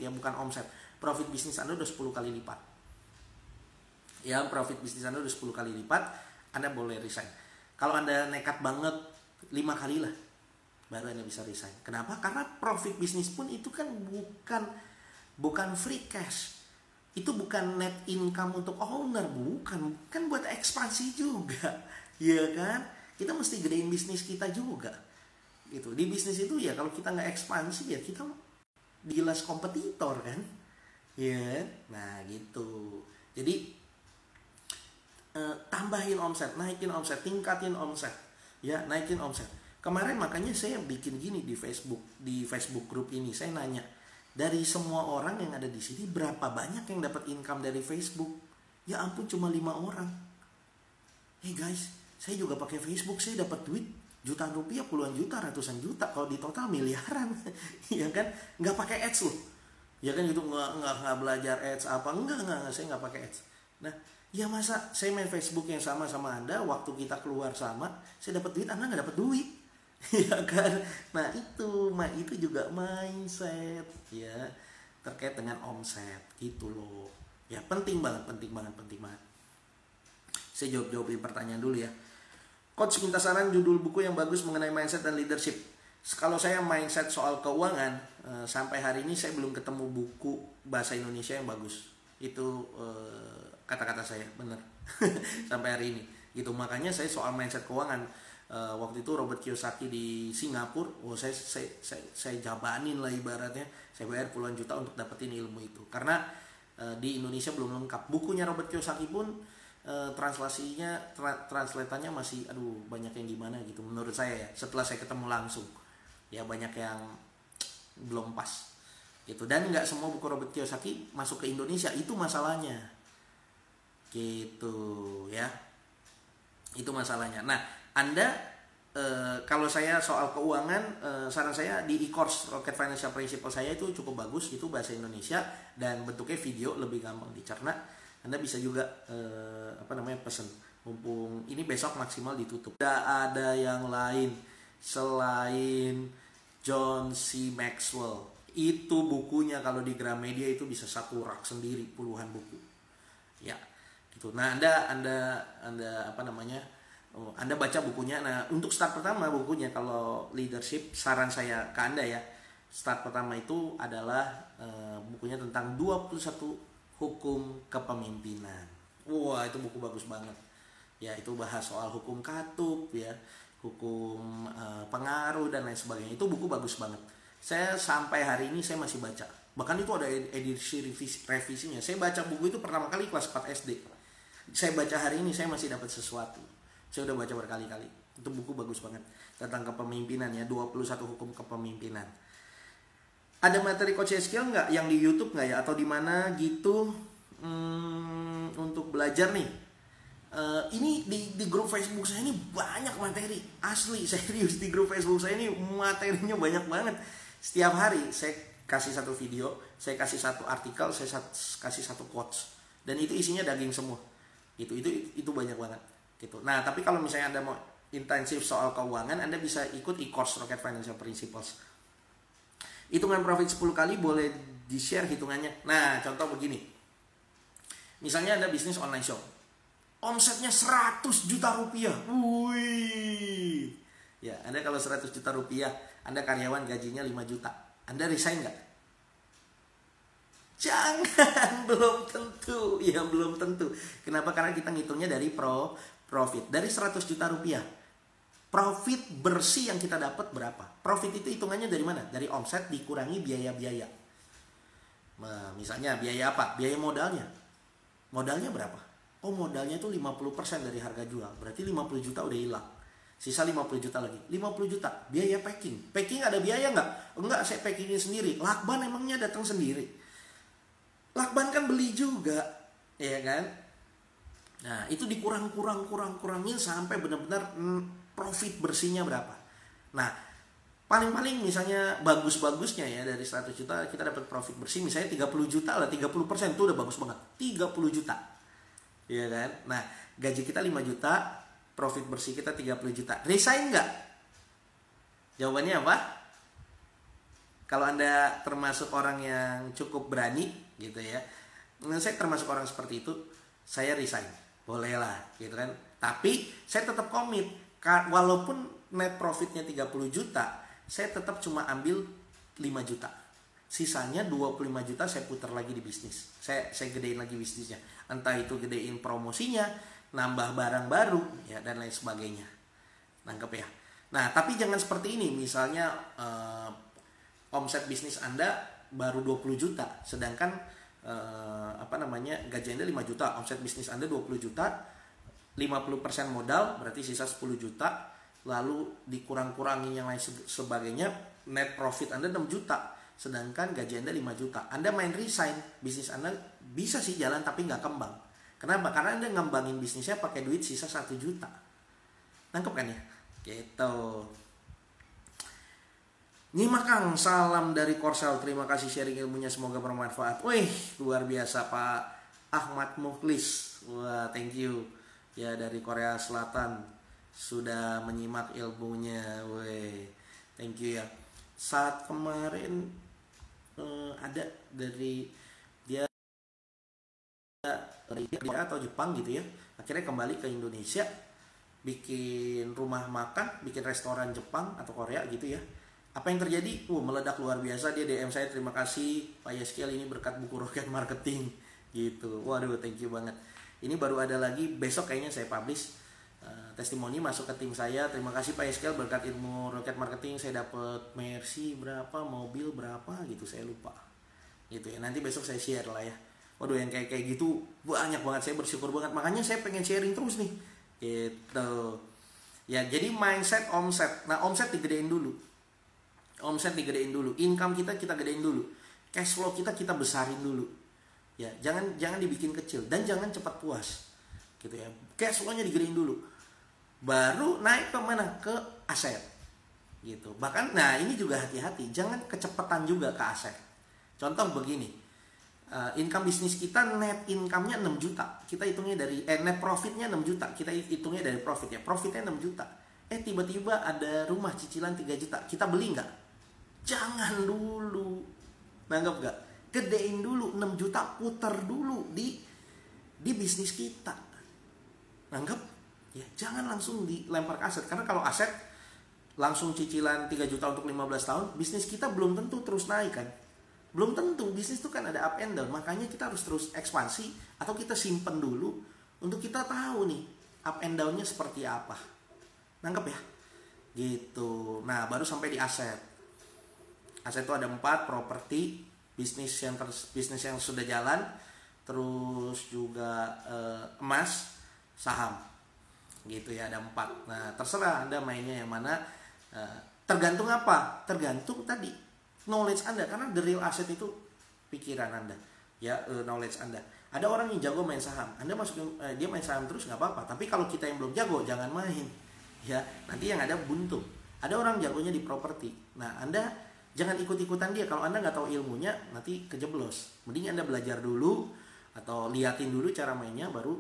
ya, bukan omset. Profit bisnis Anda udah 10 kali lipat. Ya, profit bisnis Anda udah 10 kali lipat, Anda boleh resign. Kalau Anda nekat banget 5 kali lah baru Anda bisa resign. Kenapa? Karena profit bisnis pun itu kan bukan free cash. Itu bukan net income untuk owner, bukan. Kan buat ekspansi juga. Iya kan? Kita mesti gedein bisnis kita juga. Gitu. Di bisnis itu ya kalau kita nggak ekspansi ya kita jelas kompetitor kan. Iya. Nah, gitu. Jadi tambahin omset, naikin omset, tingkatin omset, ya, naikin omset. Kemarin makanya saya bikin gini di Facebook grup ini, saya nanya dari semua orang yang ada di sini berapa banyak yang dapat income dari Facebook? Ya ampun, cuma 5 orang. Guys, saya juga pakai Facebook, saya dapat duit jutaan rupiah, puluhan juta, ratusan juta, kalau di total miliaran, ya kan? Nggak pakai ads loh, ya kan, itu nggak belajar ads apa, enggak, saya nggak pakai ads. Nah, ya masa saya main Facebook yang sama Anda, waktu kita keluar sama, saya dapat duit, Anda nggak dapat duit, ya kan? Nah itu juga mindset, ya, terkait dengan omset, gitu loh. Ya penting banget. Saya jawabin pertanyaan dulu ya. Coach minta saran judul buku yang bagus mengenai mindset dan leadership. Kalau saya mindset soal keuangan, sampai hari ini saya belum ketemu buku bahasa Indonesia yang bagus. Itu kata-kata saya benar sampai hari ini gitu. Makanya saya soal mindset keuangan, waktu itu Robert Kiyosaki di Singapura, saya jabanin lah ibaratnya, saya bayar puluhan juta untuk dapetin ilmu itu karena di Indonesia belum lengkap. Bukunya Robert Kiyosaki pun translatannya masih banyak yang gimana gitu menurut saya ya, setelah saya ketemu langsung ya, banyak yang belum pas gitu. Dan nggak semua buku Robert Kiyosaki masuk ke Indonesia, itu masalahnya gitu ya, itu masalahnya. Nah, Anda kalau saya soal keuangan, saran saya di e-course Rocket Financial Principle saya itu cukup bagus, itu bahasa Indonesia dan bentuknya video, lebih gampang dicerna. Anda bisa juga pesen, mumpung ini besok maksimal ditutup. Tidak ada yang lain selain John C. Maxwell. Itu bukunya kalau di Gramedia itu bisa satu rak sendiri, puluhan buku. Ya, gitu. Nah, Anda baca bukunya. Nah, untuk start pertama bukunya kalau leadership, saran saya ke Anda ya, start pertama itu adalah bukunya tentang 21 hukum kepemimpinan. Wah, itu buku bagus banget. Ya, itu bahas soal hukum katup ya, hukum pengaruh dan lain sebagainya. Itu buku bagus banget. Saya sampai hari ini saya masih baca. Bahkan itu ada edisi revisinya. Saya baca buku itu pertama kali kelas 4 SD. Saya baca hari ini saya masih dapat sesuatu. Saya udah baca berkali-kali. Itu buku bagus banget tentang kepemimpinan ya, 21 hukum kepemimpinan. Ada materi Coach Eskiel nggak yang di YouTube nggak ya, atau di mana gitu untuk belajar nih? Ini di grup Facebook saya ini banyak materi, asli serius. Di grup Facebook saya ini materinya banyak banget. Setiap hari saya kasih satu video, saya kasih satu artikel, saya kasih satu quotes, dan itu isinya daging semua. Itu banyak banget gitu. Nah, tapi kalau misalnya Anda mau intensif soal keuangan, Anda bisa ikut e-course Rocket Financial Principles. Hitungan profit 10 kali, boleh di-share hitungannya. Nah, contoh begini. Misalnya Anda bisnis online shop. Omsetnya 100 juta rupiah. Wih. Ya, Anda kalau 100 juta rupiah, Anda karyawan gajinya 5 juta. Anda resign nggak? Jangan, belum tentu. Ya, belum tentu. Kenapa? Karena kita ngitungnya dari profit. Dari 100 juta rupiah. Profit bersih yang kita dapat berapa? Profit itu hitungannya dari mana? Dari omset dikurangi biaya-biaya. Nah, misalnya biaya apa? Biaya modalnya. Modalnya berapa? Oh, modalnya itu 50% dari harga jual. Berarti 50 juta udah hilang. Sisa 50 juta lagi. 50 juta. Biaya packing. Packing ada biaya nggak? Enggak, saya packingin sendiri. Lakban emangnya datang sendiri. Lakban kan beli juga. Ya kan? Nah, itu dikurangin sampai benar-benar profit bersihnya berapa. Nah, paling-paling misalnya bagus-bagusnya ya, dari 100 juta kita dapat profit bersih misalnya 30 juta lah, 30% itu udah bagus banget. 30 juta. Iya kan? Nah, gaji kita 5 juta, profit bersih kita 30 juta. Resign nggak? Jawabannya apa? Kalau Anda termasuk orang yang cukup berani gitu ya. Saya termasuk orang seperti itu, saya resign. Boleh lah gitu kan. Tapi saya tetap komit. Walaupun net profitnya 30 juta, saya tetap cuma ambil 5 juta. Sisanya 25 juta saya putar lagi di bisnis. Saya gedein lagi bisnisnya. Entah itu gedein promosinya, nambah barang baru, ya, dan lain sebagainya. Nangkep ya? Nah, tapi jangan seperti ini. Misalnya omset bisnis Anda baru 20 juta, sedangkan gaji Anda 5 juta, omset bisnis Anda 20 juta, 50% modal, berarti sisa 10 juta, lalu dikurang-kurangin yang lain sebagainya, net profit Anda 6 juta, sedangkan gaji Anda 5 juta. Anda main resign, bisnis Anda bisa sih jalan tapi nggak kembang. Kenapa? Karena Anda ngembangin bisnisnya pakai duit sisa 1 juta. Nangkep kan ya? Gitu. Nyimak Kang, salam dari Korsel. Terima kasih sharing ilmunya, semoga bermanfaat. Wih, luar biasa Pak Ahmad Mukhlis. Wah, thank you. Ya, dari Korea Selatan sudah menyimak ilmunya. Wih, thank you ya. Saat kemarin ada dari dia atau Jepang gitu ya, akhirnya kembali ke Indonesia, bikin rumah makan, bikin restoran Jepang atau Korea gitu ya. Apa yang terjadi? Meledak luar biasa. Dia DM saya, terima kasih Pak Yeskiel, ini berkat buku Rocket Marketing gitu. Waduh, thank you banget. Ini baru ada lagi, besok kayaknya saya publish testimoni masuk ke tim saya. Terima kasih Pak Yeskiel, berkat ilmu Rocket Marketing saya dapat Mercy berapa, mobil berapa gitu, saya lupa gitu ya. Nanti besok saya share lah ya. Waduh, yang kayak gitu banyak banget, saya bersyukur banget. Makanya saya pengen sharing terus nih gitu ya. Jadi mindset omset. Nah, omset digedein dulu. Income kita gedein dulu. Cash flow kita besarin dulu. Ya, jangan dibikin kecil dan jangan cepat puas. Gitu ya. Cash flow-nya digedein dulu. Baru naik ke mana? Ke aset. Gitu. Bahkan nah, ini juga hati-hati, jangan kecepatan juga ke aset. Contoh begini. Income bisnis kita net income-nya 6 juta. Kita hitungnya dari net profitnya 6 juta. Kita hitungnya dari profit ya. Profitnya 6 juta. Tiba-tiba ada rumah cicilan 3 juta. Kita beli nggak? Jangan dulu. Nanggap nggak? Gedein dulu 6 juta, putar dulu di bisnis kita. Nanggap? Ya, jangan langsung dilempar ke aset. Karena kalau aset langsung cicilan 3 juta untuk 15 tahun, bisnis kita belum tentu terus naik kan. Belum tentu, bisnis itu kan ada up and down. Makanya kita harus terus ekspansi atau kita simpen dulu untuk kita tahu nih up and down-nya seperti apa. Nangkep ya? Gitu. Nah, baru sampai di aset. Aset itu ada 4, properti, bisnis yang sudah jalan, terus juga emas, saham. Gitu ya, ada 4. Nah, terserah Anda mainnya yang mana. Tergantung apa? Tergantung tadi knowledge Anda, karena the real asset itu pikiran Anda. Ya, knowledge Anda. Ada orang yang jago main saham. Anda masukin dia main saham terus nggak apa-apa. Tapi kalau kita yang belum jago, jangan main. Ya, nanti yang ada buntu. Ada orang jagonya di properti. Nah, Anda Jangan ikut-ikutan dia. Kalau Anda nggak tahu ilmunya, nanti kejeblos. Mending Anda belajar dulu atau liatin dulu cara mainnya, baru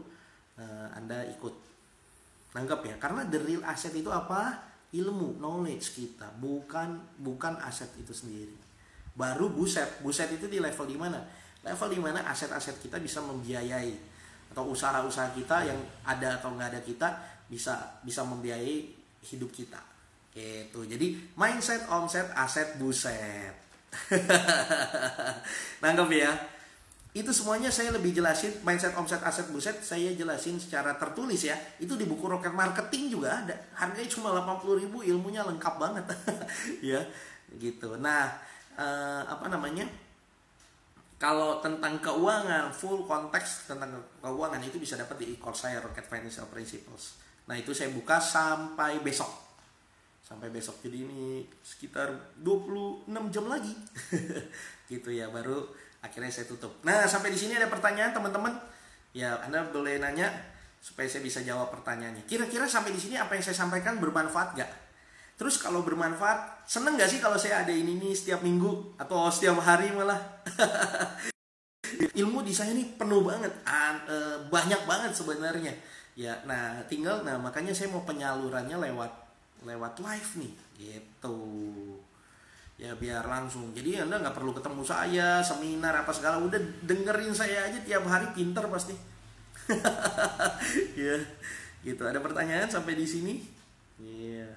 Anda ikut. Nanggap ya. Karena the real asset itu apa? Ilmu, knowledge kita, bukan aset itu sendiri. Baru buset itu di level di mana? Level di mana aset-aset kita bisa membiayai, atau usaha-usaha kita yang ada atau nggak ada kita bisa membiayai hidup kita. Gitu. Jadi mindset, omset, aset, buset. Nangkep ya? Itu semuanya saya lebih jelasin, mindset, omset, aset, buset saya jelasin secara tertulis ya. Itu di buku Rocket Marketing juga ada. Harganya cuma 80.000, ilmunya lengkap banget. Ya, gitu. Nah, kalau tentang keuangan, full konteks tentang keuangan itu bisa dapat di e-course saya, Rocket Financial Principles. Nah, itu saya buka sampai besok. Jadi ini sekitar 26 jam lagi. Gitu ya, baru akhirnya saya tutup. Nah, sampai di sini ada pertanyaan teman-teman. Ya, Anda boleh nanya supaya saya bisa jawab pertanyaannya. Kira-kira sampai di sini apa yang saya sampaikan bermanfaat gak? Terus kalau bermanfaat, seneng gak sih kalau saya ada ini nih setiap minggu atau setiap hari malah? Ilmu di saya ini penuh banget, banyak banget sebenarnya. Ya, makanya saya mau penyalurannya lewat live nih, gitu. Ya biar langsung. Jadi Anda nggak perlu ketemu saya, seminar apa segala, udah dengerin saya aja tiap hari, pinter pasti. Ya, gitu. Ada pertanyaan sampai di sini? Iya.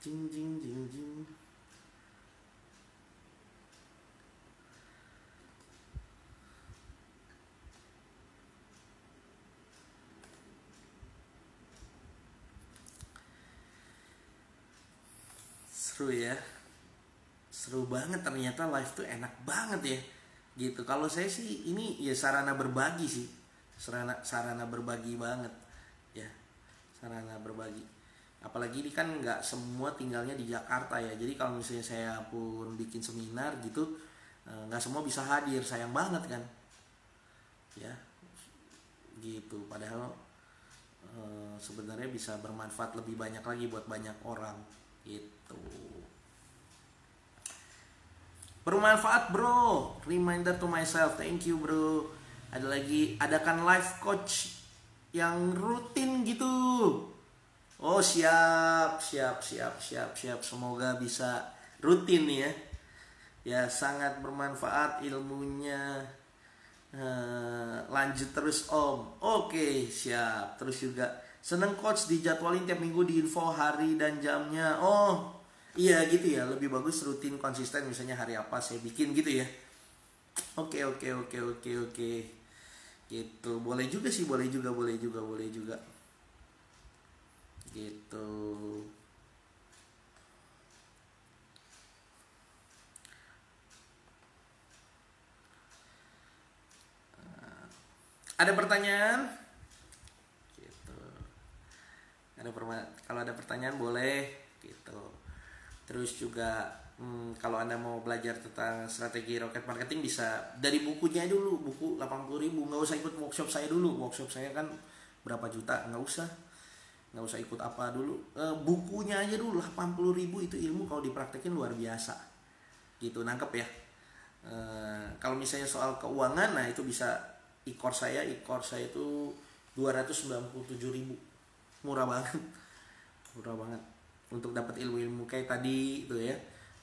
Jing jing jing jing. Seru ya, seru banget ternyata live tuh enak banget ya, gitu. Kalau saya sih ini ya sarana berbagi sih, sarana berbagi banget ya, sarana berbagi. Apalagi ini kan nggak semua tinggalnya di Jakarta ya, jadi kalau misalnya saya pun bikin seminar gitu, nggak semua bisa hadir, sayang banget kan ya, gitu. Padahal sebenarnya bisa bermanfaat lebih banyak lagi buat banyak orang gitu. Bermanfaat bro, reminder to myself, thank you bro. Ada lagi, adakan life coach yang rutin gitu. Oh siap. Semoga bisa rutin ya. Ya sangat bermanfaat ilmunya. Lanjut terus om. Oke siap. Terus juga seneng coach dijadwalin tiap minggu di info hari dan jamnya. Oh iya gitu ya. Lebih bagus rutin konsisten, misalnya hari apa saya bikin gitu ya. Oke. Gitu. Boleh juga sih, boleh juga. Gitu. Ada pertanyaan? Gitu. Kalau ada pertanyaan boleh gitu. Terus juga kalau Anda mau belajar tentang strategi rocket marketing bisa dari bukunya dulu, buku 80.000. Nggak usah ikut workshop saya dulu. Workshop saya kan berapa juta, nggak usah ikut apa dulu, bukunya aja dulu 80.000. Itu ilmu kalau dipraktekin luar biasa gitu. Nangkep ya. Kalau misalnya soal keuangan, nah itu bisa e-course saya itu 297.000. Murah banget untuk dapat ilmu-ilmu kayak tadi itu ya,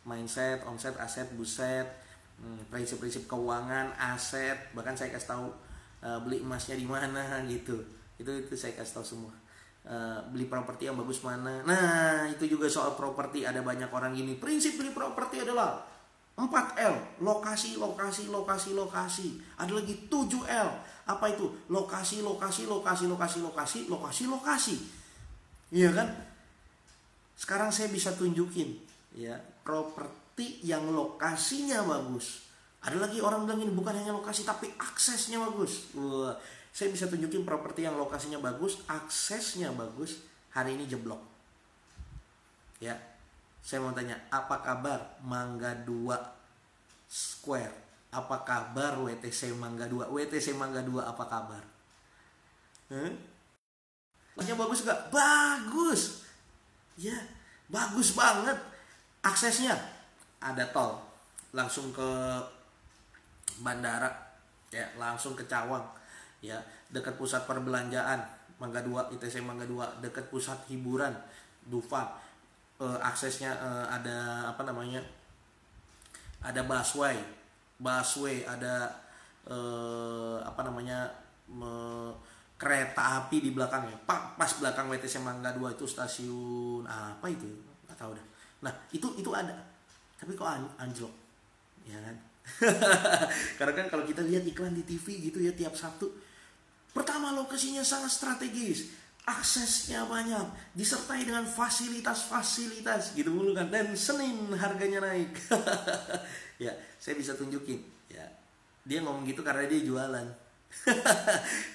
mindset, omset, aset, buset, prinsip-prinsip keuangan, aset, bahkan saya kasih tahu beli emasnya di mana gitu. Itu saya kasih tahu semua. Beli properti yang bagus mana. Nah itu juga soal properti, ada banyak orang gini, prinsip beli properti adalah 4L, lokasi. Ada lagi 7L, apa itu? Lokasi. Iya kan? Sekarang saya bisa tunjukin ya, properti yang lokasinya bagus. Ada lagi orang bilang ini bukan hanya lokasi tapi aksesnya bagus. Wah, saya bisa tunjukin properti yang lokasinya bagus, aksesnya bagus, hari ini jeblok. Ya. Saya mau tanya, apa kabar Mangga 2 Square, apa kabar WTC Mangga 2? WTC Mangga 2 apa kabar? Langsnya bagus gak? Bagus. Ya, bagus banget. Aksesnya ada tol, langsung ke bandara, ya, langsung ke Cawang, ya, dekat pusat perbelanjaan Mangga 2, ITC Mangga 2, dekat pusat hiburan Dufan. Aksesnya ada apa namanya? Ada busway, ada apa namanya? Kereta api di belakangnya. Pas belakang WTC Mangga 2 itu stasiun apa itu? Enggak tahu dah. Nah, itu ada. Tapi kok anjlok? Ya kan? Karena kan kalau kita lihat iklan di TV gitu ya tiap Sabtu. Pertama, lokasinya sangat strategis. Aksesnya banyak, disertai dengan fasilitas-fasilitas gitu mulu kan, dan Senin harganya naik. Ya, saya bisa tunjukin ya. Dia ngomong gitu karena dia jualan.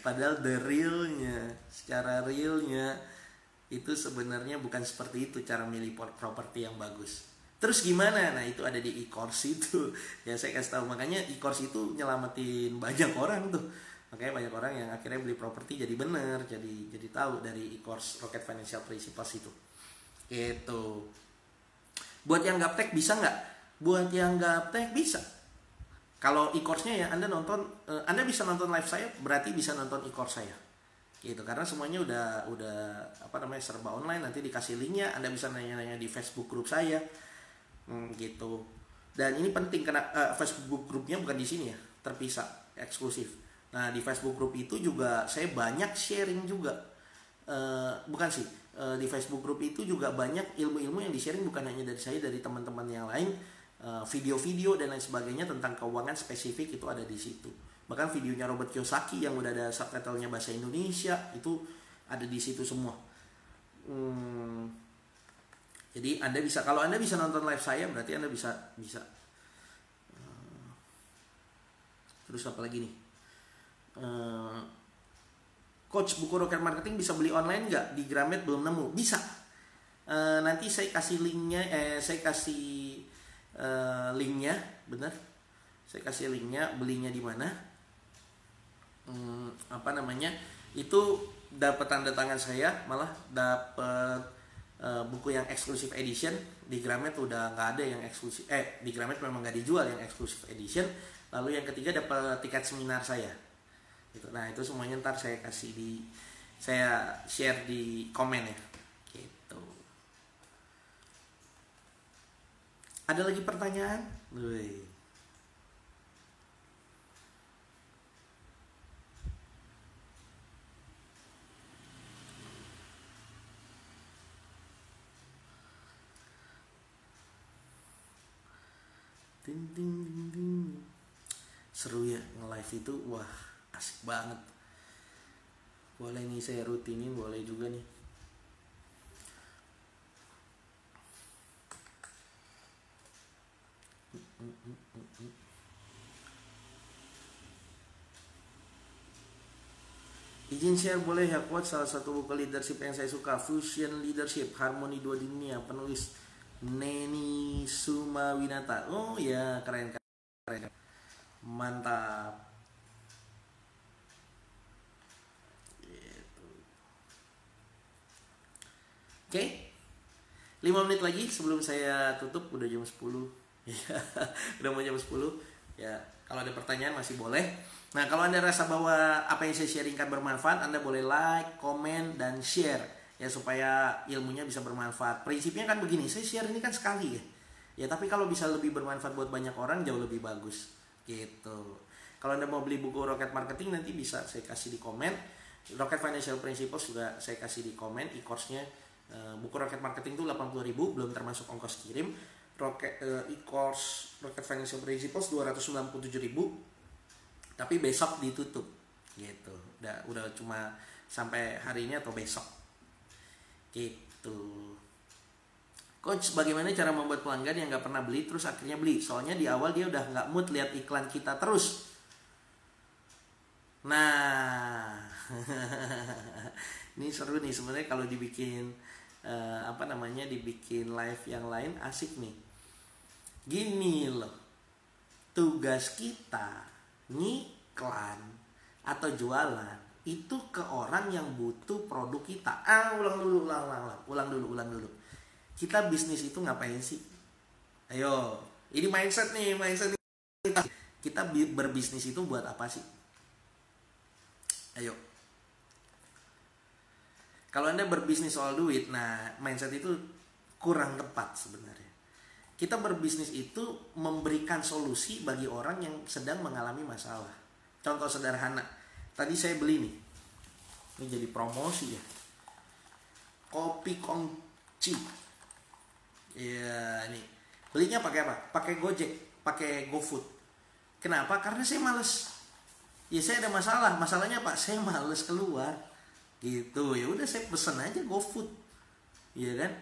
Padahal secara realnya itu sebenarnya bukan seperti itu cara milih properti yang bagus. Terus gimana? Nah, itu ada di e-course itu. Ya, saya kasih tahu, makanya e-course itu nyelamatin banyak orang tuh. Makanya banyak orang yang akhirnya beli properti jadi bener, jadi tahu dari e-course Rocket Financial Principles itu. Gitu. Buat yang gaptek bisa nggak? Buat yang gaptek bisa. Kalau e-course-nya ya Anda bisa nonton live saya, berarti bisa nonton e-course saya. Gitu, karena semuanya udah apa namanya, serba online. Nanti dikasih linknya, Anda bisa nanya-nanya di Facebook group saya. Gitu. Dan ini penting karena Facebook grupnya bukan di sini ya, terpisah, eksklusif. Nah, di Facebook group itu juga saya banyak sharing juga. Di Facebook group itu juga banyak ilmu-ilmu yang di-sharing, bukan hanya dari saya, dari teman-teman yang lain. Video-video dan lain sebagainya tentang keuangan spesifik itu ada di situ. Bahkan videonya Robert Kiyosaki yang udah ada subtitlenya bahasa Indonesia itu ada di situ semua. Jadi kalau Anda bisa nonton live saya, berarti Anda bisa. Terus apa lagi nih? Coach, buku Rocket Marketing bisa beli online nggak? Di Gramet belum nemu. Bisa. Nanti saya kasih linknya. Linknya, bener. Saya kasih linknya. Belinya di mana? Apa namanya? Itu dapat tanda tangan saya, malah dapat buku yang exclusive edition. Di Gramet udah nggak ada yang eksklusif. Di Gramet memang nggak dijual yang exclusive edition. Lalu yang ketiga dapat tiket seminar saya. Gitu. Nah, itu semuanya ntar saya share di komen ya. Gitu. Ada lagi pertanyaan? Ding. Seru ya nge-live itu, wah asik banget. Boleh nih saya rutinin, boleh juga nih. Izin share boleh ya quote salah satu buku leadership yang saya suka, Fusion Leadership, Harmoni Dua Dunia, penulis Neni Sumawinata. Oh ya, keren. Mantap. Oke, 5 menit lagi sebelum saya tutup, udah jam 10. Udah mau jam 10. Ya, kalau ada pertanyaan masih boleh. Nah, kalau Anda rasa bahwa apa yang saya sharingkan bermanfaat, Anda boleh like, komen, dan share. Ya, supaya ilmunya bisa bermanfaat. Prinsipnya kan begini, saya share ini kan sekali ya. Ya, tapi kalau bisa lebih bermanfaat buat banyak orang, jauh lebih bagus. Gitu. Kalau Anda mau beli buku Rocket Marketing, nanti bisa saya kasih di komen. Rocket Financial Principles juga saya kasih di komen, e-course-nya. Buku Rocket Marketing itu 80.000, belum termasuk ongkos kirim. E-course Rocket Financial Principles 297.000, tapi besok ditutup gitu. Udah cuma sampai hari ini atau besok gitu. Coach, bagaimana cara membuat pelanggan yang nggak pernah beli terus akhirnya beli? Soalnya di awal dia udah nggak mood lihat iklan kita terus. Nah, ini seru nih sebenarnya kalau dibikin dibikin live yang lain asik nih. Gini loh, tugas kita ngiklan atau jualan itu ke orang yang butuh produk kita. Ulang dulu. Kita bisnis itu ngapain sih? Ayo, ini mindset nih. Kita berbisnis itu buat apa sih? Ayo. Kalau Anda berbisnis soal duit, nah mindset itu kurang tepat sebenarnya. Kita berbisnis itu memberikan solusi bagi orang yang sedang mengalami masalah. Contoh sederhana, tadi saya beli nih, ini jadi promosi ya, kopi Kongci. Ya ini, belinya pakai apa? Pakai Gojek, pakai GoFood. Kenapa? Karena saya males. Ya saya ada masalah. Masalahnya apa? Saya males keluar. Gitu. Ya udah saya pesen aja GoFood. Iya kan?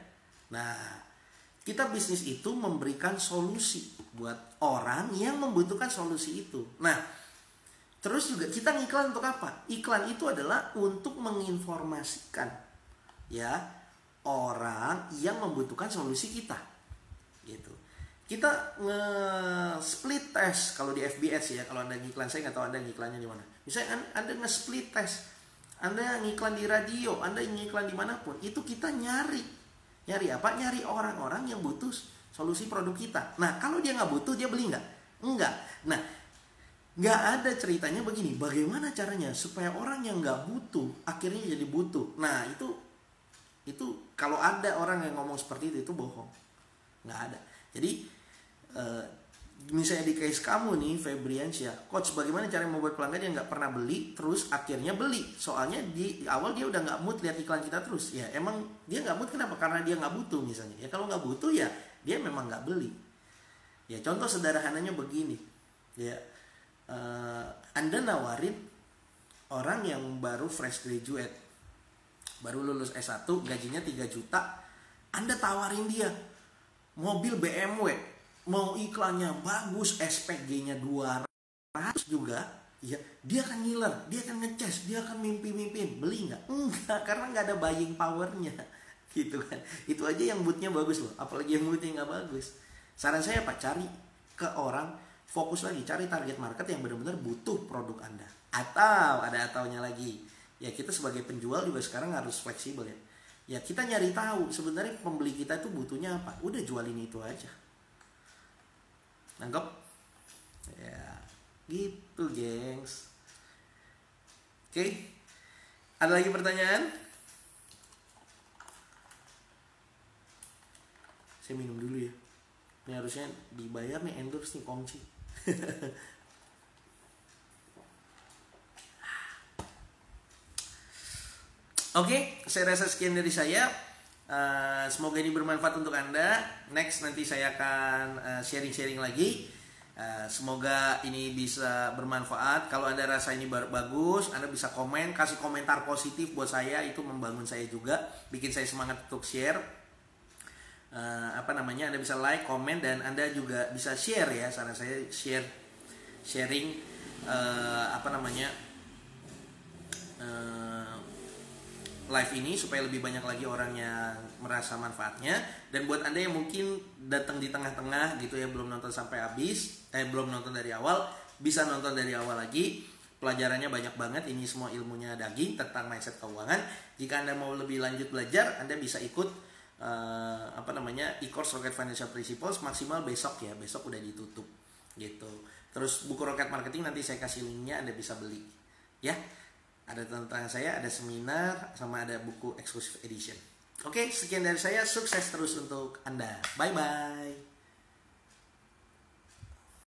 Nah, kita bisnis itu memberikan solusi buat orang yang membutuhkan solusi itu. Nah, terus juga kita ngiklan untuk apa? Iklan itu adalah untuk menginformasikan ya orang yang membutuhkan solusi kita. Gitu. Kita nge-split test kalau di FBS ya, kalau Anda ngiklan, saya nggak tahu Anda ngiklannya di mana. Misalnya Anda nge-split test, Anda ngiklan di radio, Anda ngiklan dimanapun, itu kita nyari apa? Nyari orang-orang yang butuh solusi produk kita. Nah, kalau dia nggak butuh, dia beli nggak? Enggak. Nah, nggak ada ceritanya begini. Bagaimana caranya supaya orang yang nggak butuh akhirnya jadi butuh? Nah, itu kalau ada orang yang ngomong seperti itu bohong. Nggak ada. Jadi misalnya di case kamu nih Febriansyah, coach bagaimana cara membuat pelanggan yang nggak pernah beli terus akhirnya beli? Soalnya di awal dia udah nggak mood lihat iklan kita terus. Ya emang dia nggak mood kenapa? Karena dia nggak butuh misalnya. Ya kalau nggak butuh ya dia memang nggak beli. Ya contoh sederhananya begini. Ya Anda nawarin orang yang baru fresh graduate, baru lulus S1, gajinya 3 juta, Anda tawarin dia mobil BMW, mau iklannya bagus, SPG-nya 200 juga, ya dia akan ngiler, dia akan ngecas, dia akan mimpi-mimpiin, beli nggak? Enggak, karena nggak ada buying powernya, gitu kan? Itu aja yang moodnya bagus loh, apalagi yang moodnya nggak bagus. Saran saya Pak, cari ke orang, fokus lagi, cari target market yang benar-benar butuh produk Anda. Atau ada ataunya lagi, ya kita sebagai penjual juga sekarang harus fleksibel ya. Ya kita nyari tahu sebenarnya pembeli kita itu butuhnya apa. Udah jualin itu aja. Nangkep? Ya gitu gengs. Oke. Ada lagi pertanyaan? Saya minum dulu ya. Ini harusnya dibayar nih, endorse nih Kongci. Oke, saya rasa sekian dari saya. Semoga ini bermanfaat untuk Anda. Next nanti saya akan sharing-sharing lagi. Semoga ini bisa bermanfaat. Kalau Anda rasa ini bagus, Anda bisa komen, kasih komentar positif buat saya. Itu membangun saya juga, bikin saya semangat untuk share. Anda bisa like, komen, dan Anda juga bisa share ya. Saran saya sharing live ini supaya lebih banyak lagi orang yang merasa manfaatnya. Dan buat Anda yang mungkin datang di tengah-tengah gitu ya, belum nonton sampai habis, belum nonton dari awal, bisa nonton dari awal lagi. Pelajarannya banyak banget, ini semua ilmunya daging tentang mindset keuangan. Jika Anda mau lebih lanjut belajar, Anda bisa ikut e-course Rocket Financial Principles maksimal besok ya. Besok udah ditutup gitu. Terus buku Rocket Marketing nanti saya kasih linknya, Anda bisa beli ya. Ada tentang saya, ada seminar, sama ada buku exclusive edition. Oke, sekian dari saya. Sukses terus untuk Anda. Bye-bye.